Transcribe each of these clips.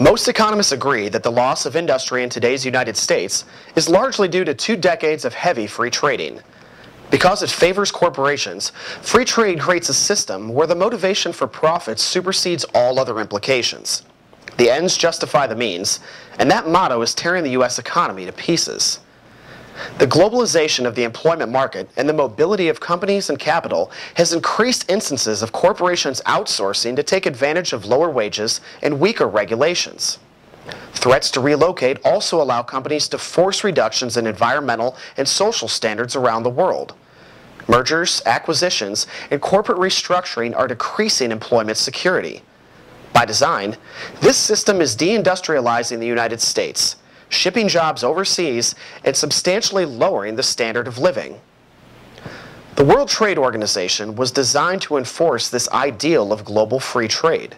Most economists agree that the loss of industry in today's United States is largely due to 2 decades of heavy free trading. Because it favors corporations, free trade creates a system where the motivation for profits supersedes all other implications. The ends justify the means, and that motto is tearing the U.S. economy to pieces. The globalization of the employment market and the mobility of companies and capital has increased instances of corporations outsourcing to take advantage of lower wages and weaker regulations. Threats to relocate also allow companies to force reductions in environmental and social standards around the world. Mergers, acquisitions, and corporate restructuring are decreasing employment security. By design, this system is deindustrializing the United States, shipping jobs overseas and substantially lowering the standard of living. The World Trade Organization was designed to enforce this ideal of global free trade.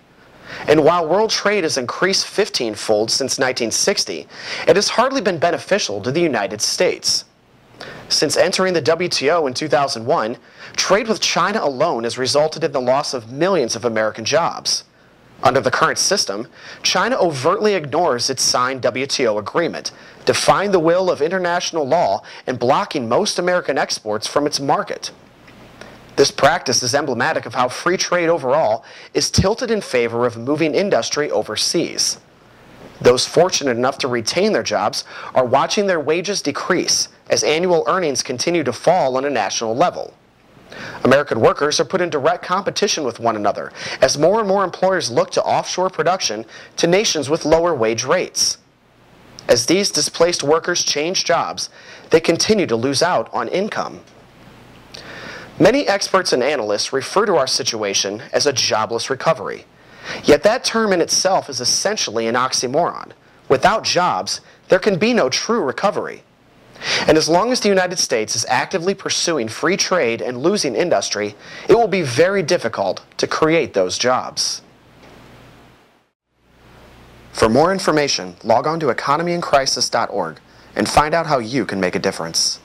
And while world trade has increased 15-fold since 1960, it has hardly been beneficial to the United States. Since entering the WTO in 2001, trade with China alone has resulted in the loss of millions of American jobs. Under the current system, China overtly ignores its signed WTO agreement, defying the will of international law and blocking most American exports from its market. This practice is emblematic of how free trade overall is tilted in favor of moving industry overseas. Those fortunate enough to retain their jobs are watching their wages decrease as annual earnings continue to fall on a national level. American workers are put in direct competition with one another as more and more employers look to offshore production to nations with lower wage rates. As these displaced workers change jobs, they continue to lose out on income. Many experts and analysts refer to our situation as a jobless recovery. Yet that term in itself is essentially an oxymoron. Without jobs, there can be no true recovery. And as long as the United States is actively pursuing free trade and losing industry, it will be very difficult to create those jobs. For more information, log on to economyincrisis.org and find out how you can make a difference.